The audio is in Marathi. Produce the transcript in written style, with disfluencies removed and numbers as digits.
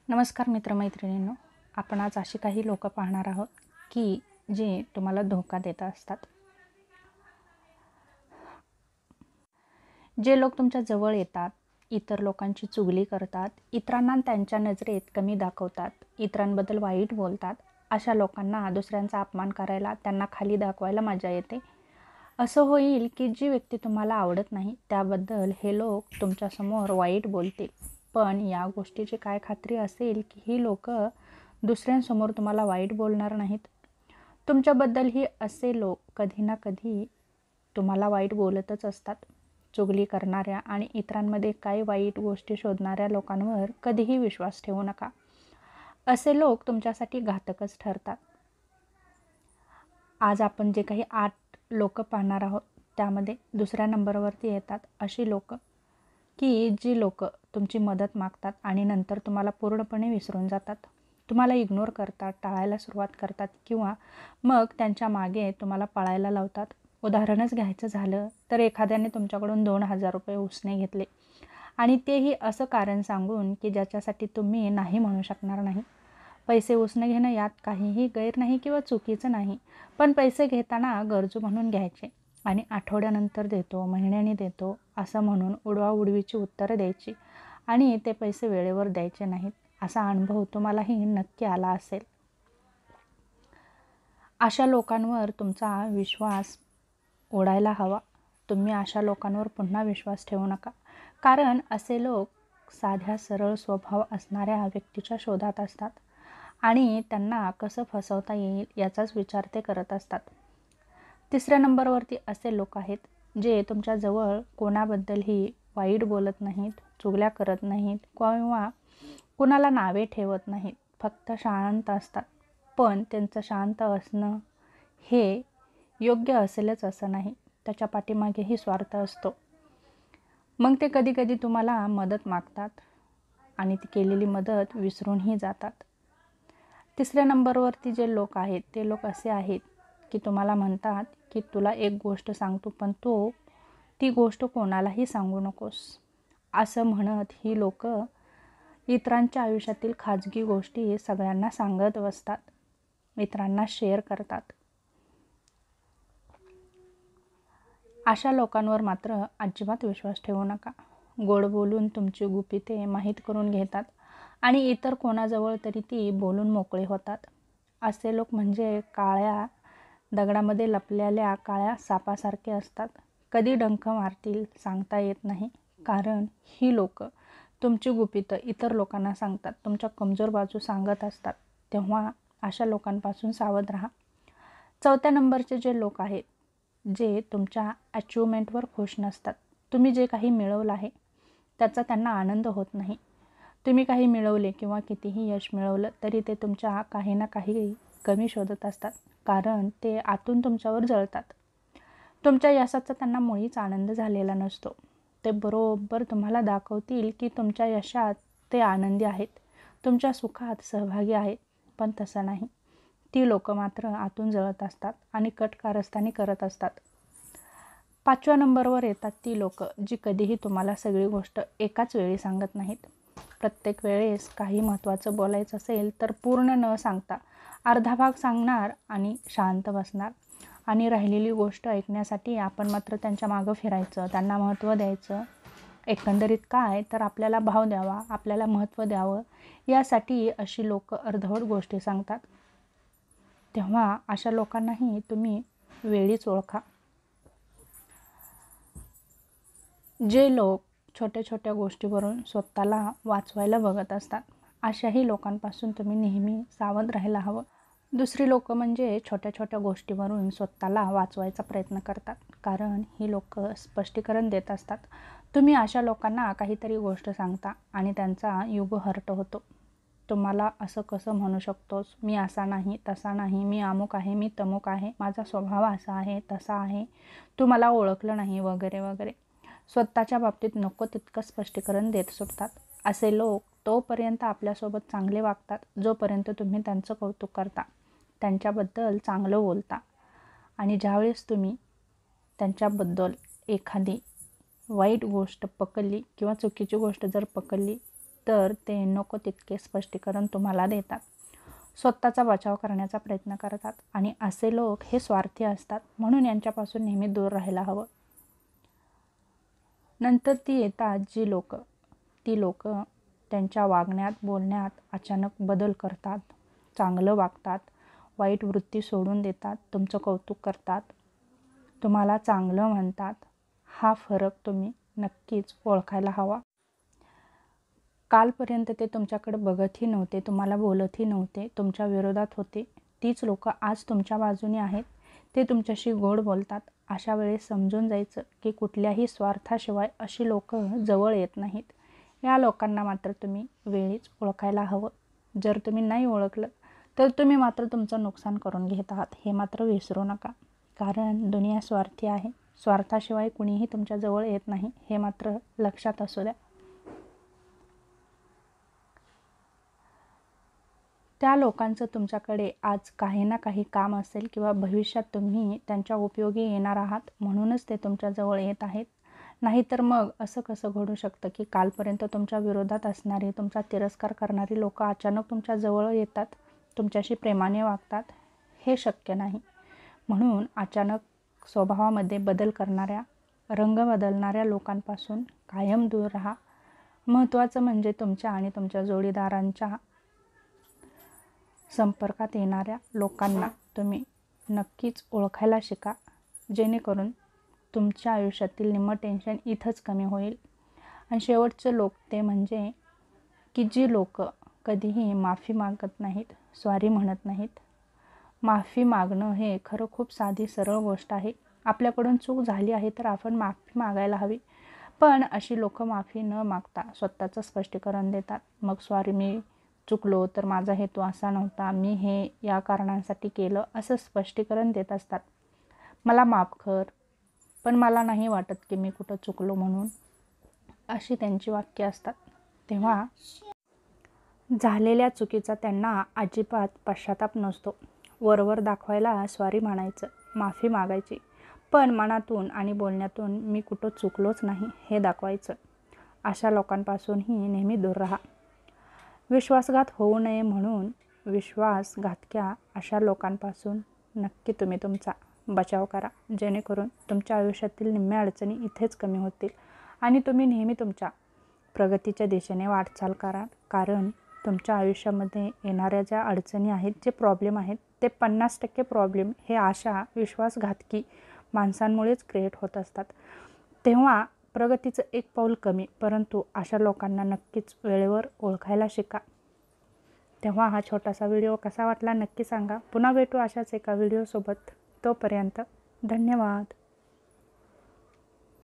नमस्कार मित्रमैत्रिणींनो, आपण आज अशी काही लोक पाहणार आहोत की जे तुम्हाला धोका देत असतात. जे लोक तुमच्या जवळ येतात, इतर लोकांची चुगली करतात, इतरांना त्यांच्या नजरेत कमी दाखवतात, इतरांबद्दल वाईट बोलतात, अशा लोकांना दुसऱ्यांचा अपमान करायला, त्यांना खाली दाखवायला मजा येते. असं होईल की जी व्यक्ती तुम्हाला आवडत नाही त्याबद्दल हे लोक तुमच्यासमोर वाईट बोलतील, पण या गोष्टीची काय खात्री असेल की ही लोक दुसऱ्यांसमोर तुम्हाला वाईट बोलणार नाहीत. तुमच्याबद्दलही असे लोक कधी ना कधी तुम्हाला वाईट बोलतच असतात. चुगली करणाऱ्या आणि इतरांमध्ये काही वाईट गोष्टी शोधणाऱ्या लोकांवर कधीही विश्वास ठेवू नका. असे लोक तुमच्यासाठी घातकच ठरतात. आज आपण जे काही 8 लोक पाहणार आहोत त्यामध्ये दुसऱ्या नंबरवरती येतात अशी लोक की जी लोक तुमची मदत मागतात आणि नंतर तुम्हाला पूर्णपणे विसरून जातात, तुम्हाला इग्नोर करतात, टाळायला सुरुवात करतात किंवा मग त्यांच्या मागे तुम्हाला पळायला लावतात. उदाहरणच घ्यायचं झालं तर एखाद्याने तुमच्याकडून 2,000 रुपये उसने घेतले आणि तेही असं कारण सांगून की ज्याच्यासाठी तुम्ही नाही म्हणू शकणार नाही. पैसे उसने घेणं यात काहीही गैर नाही किंवा चुकीचं नाही, पण पैसे घेताना गरजू म्हणून घ्यायचे आणि आठवड्यानंतर देतो, महिन्याने देतो असं म्हणून उडवाउडवीची उत्तरं द्यायची आणि ते पैसे वेळेवर द्यायचे नाहीत. असा अनुभव तुम्हालाही नक्की आला असेल. अशा लोकांवर तुमचा विश्वास उडायला हवा. तुम्ही अशा लोकांवर पुन्हा विश्वास ठेवू नका, कारण असे लोक साध्या सरळ स्वभाव असणाऱ्या व्यक्तीच्या शोधात असतात आणि त्यांना कसं फसवता येईल याचाच विचार ते करत असतात. तिसऱ्या नंबरवरती असे लोक आहेत जे तुमच्याजवळ कोणाबद्दलही वाईट बोलत नाहीत, चुगल्या करत नाहीत किंवा कुणाला नावे ठेवत नाहीत, फक्त शांत असतात. पण त्यांचं शांत असणं हे योग्य असेलच असं नाही, त्याच्या पाठीमागेही स्वार्थ असतो. मग ते कधी कधी तुम्हाला मदत मागतात आणि ती केलेली मदत विसरूनही जातात. तिसऱ्या नंबरवरती जे लोक आहेत ते लोक असे आहेत की तुम्हाला म्हणतात की तुला एक गोष्ट सांगतो पण ती गोष्ट कोणालाही सांगू नकोस असं म्हणत ही लोक इतरांच्या आयुष्यातील खाजगी गोष्टी सगळ्यांना सांगत बसतात, इतरांना शेअर करतात. अशा लोकांवर मात्र अजिबात विश्वास ठेवू नका. गोड बोलून तुमची गुपिते माहीत करून घेतात आणि इतर कोणाजवळ तरी ती बोलून मोकळे होतात. असे लोक म्हणजे काळ्या दगडामध्ये लपलेल्या काळ्या सापासारखे असतात. कधी डंख मारतील सांगता येत नाही, कारण ही लोक तुमची गुपितं इतर लोकांना सांगतात, तुमच्या कमजोर बाजू सांगत असतात. तेव्हा अशा लोकांपासून सावध राहा. चौथ्या नंबरचे जे लोक आहेत जे तुमच्या अचिव्हमेंटवर खुश नसतात. तुम्ही जे काही मिळवलं आहे त्याचा त्यांना आनंद होत नाही. तुम्ही काही मिळवले किंवा कितीही यश मिळवलं तरी ते तुमच्या काही ना काही कमी शोधत असतात, कारण ते आतून तुमच्यावर जळतात. तुमच्या यशाचा त्यांना मुळीच आनंद झालेला नसतो. ते बरोबर तुम्हाला दाखवतील की तुमच्या यशात ते आनंदी आहेत, तुमच्या सुखात सहभागी आहेत, पण तसं नाही. ती लोक मात्र आतून जळत असतात आणि कट कारस्थानी करत असतात. 5व्या नंबरवर येतात ती लोक जी कधीही तुम्हाला सगळी गोष्ट एकाच वेळी सांगत नाहीत. प्रत्येक वेळेस काही महत्त्वाचं बोलायचं असेल तर पूर्ण न सांगता अर्धा भाग सांगणार आणि शांत बसणार आणि राहिलेली गोष्ट ऐकण्यासाठी आपण मात्र त्यांच्या मागं फिरायचं, त्यांना महत्त्व द्यायचं. एकंदरीत काय तर आपल्याला भाव द्यावा, आपल्याला महत्त्व द्यावं यासाठी अशी लोक अर्धवट गोष्टी सांगतात. तेव्हा अशा लोकांनाही तुम्ही वेळीच ओळखा. जे लोक छोट्या छोट्या गोष्टीवरून स्वतःला वाचवायला बघत असतात अशाही लोकांपासून तुम्ही नेहमी सावध राहायला हवं. दुसरी लोक म्हणजे छोट्या छोट्या गोष्टीवरून स्वतःला वाचवायचा प्रयत्न करतात, कारण ही लोक स्पष्टीकरण देत असतात. तुम्ही अशा लोकांना काहीतरी गोष्ट सांगता आणि त्यांचा युगो हर्ट होतो. तुम्हाला असं कसं म्हणू शकतोस, मी असा नाही तसा नाही, मी अमुक आहे, मी तमुक आहे, माझा स्वभाव असा आहे तसा आहे, तू मला ओळखलं नाही वगैरे वगैरे. स्वतःच्या बाबतीत नको तितकं स्पष्टीकरण देत सुटतात. असे लोक तोपर्यंत आपल्यासोबत चांगले वागतात जोपर्यंत तुम्ही त्यांचं कौतुक करता, त्यांच्याबद्दल चांगलं बोलता, आणि ज्यावेळेस तुम्ही त्यांच्याबद्दल एखादी वाईट गोष्ट पकडली किंवा चुकीची गोष्ट जर पकडली तर ते नको तितके स्पष्टीकरण तुम्हाला देतात, स्वतःचा बचाव करण्याचा प्रयत्न करतात आणि असे लोक हे स्वार्थी असतात, म्हणून यांच्यापासून नेहमी दूर राहायला हवं. नंतर ती येतात ती लोक त्यांच्या वागण्यात बोलण्यात अचानक बदल करतात, चांगलं वागतात, वाईट वृत्ती सोडून देतात, तुमचं कौतुक करतात, तुम्हाला चांगलं म्हणतात. हा फरक तुम्ही नक्कीच ओळखायला हवा. कालपर्यंत ते तुमच्याकडे बघतही नव्हते, तुम्हाला बोलतही नव्हते, तुमच्या विरोधात होते, तीच लोक आज तुमच्या बाजूने आहेत, ते तुमच्याशी गोड बोलतात. अशा वेळेस समजून जायचं की कुठल्याही स्वार्थाशिवाय अशी लोक जवळ येत नाहीत. या लोकांना मात्र तुम्ही वेळीच ओळखायला हवं. जर तुम्ही नाही ओळखलं तर तुम्ही मात्र तुमचं नुकसान करून घेत आहात, हे मात्र विसरू नका. कारण दुनिया स्वार्थी आहे, स्वार्थाशिवाय कुणीही तुमच्या जवळ येत नाही, हे मात्र लक्षात असू द्या. त्या लोकांचं तुमच्याकडे आज काही ना काही काम असेल किंवा भविष्यात तुम्ही त्यांच्या उपयोगी येणार आहात, म्हणूनच ते तुमच्याजवळ येत आहेत. नाहीतर मग असं कसं घडू शकतं की कालपर्यंत तुमच्या विरोधात असणारी, तुमचा तिरस्कार करणारी लोक अचानक तुमच्या जवळ येतात, तुमच्याशी प्रेमाने वागतात? हे शक्य नाही. म्हणून अचानक स्वभावामध्ये बदल करणाऱ्या, रंग बदलणाऱ्या लोकांपासून कायम दूर राहा. महत्त्वाचं म्हणजे तुमच्या आणि तुमच्या जोडीदारांच्या संपर्कात येणाऱ्या लोकांना तुम्ही नक्कीच ओळखायला शिका, जेणेकरून तुमच्या आयुष्यातील निम्मं टेन्शन इथंच कमी होईल. आणि शेवटचे लोक ते म्हणजे की जी लोक कधीही माफी मागत नाहीत, सॉरी म्हणत नाहीत. माफी मागणं हे खरं खूप साधी सरळ गोष्ट आहे. आपल्याकडून चूक झाली आहे तर आपण माफी मागायला हवी. पण अशी लोक माफी न मागता स्वतःचं स्पष्टीकरण देतात. मग सॉरी, मी चुकलो, तर माझा हेतू असा नव्हता, मी हे या कारणासाठी केलं, असं स्पष्टीकरण देत असतात. मला माफ कर, पण मला नाही वाटत की मी कुठं चुकलो म्हणून, अशी त्यांची वाक्य असतात. तेव्हा झालेल्या चुकीचा त्यांना अजिबात पश्चाताप नसतो. वरवर दाखवायला सॉरी म्हणायचं, माफी मागायची, पण मनातून आणि बोलण्यातून मी कुठं चुकलोच नाही हे दाखवायचं. अशा लोकांपासूनही नेहमी दूर राहा. विश्वासघात होऊ नये म्हणून विश्वासघातक्या अशा लोकांपासून नक्की तुम्ही तुमचा बचाव करा, जेणेकरून तुमच्या आयुष्यातील निम्म्या अडचणी इथेच कमी होतील आणि तुम्ही नेहमी तुमच्या प्रगतीच्या दिशेने वाटचाल करा. कारण तुमच्या आयुष्यामध्ये येणाऱ्या ज्या अडचणी आहेत, जे प्रॉब्लेम आहेत, ते 50% प्रॉब्लेम हे अशा विश्वासघातकी माणसांमुळेच क्रिएट होत असतात. तेव्हा प्रगतीचं एक पाऊल कमी, परंतु अशा लोकांना नक्कीच वेळेवर ओळखायला शिका. तेव्हा हा छोटासा व्हिडिओ कसा वाटला नक्की सांगा. पुन्हा भेटू अशाच एका व्हिडिओसोबत. तोपर्यंत धन्यवाद.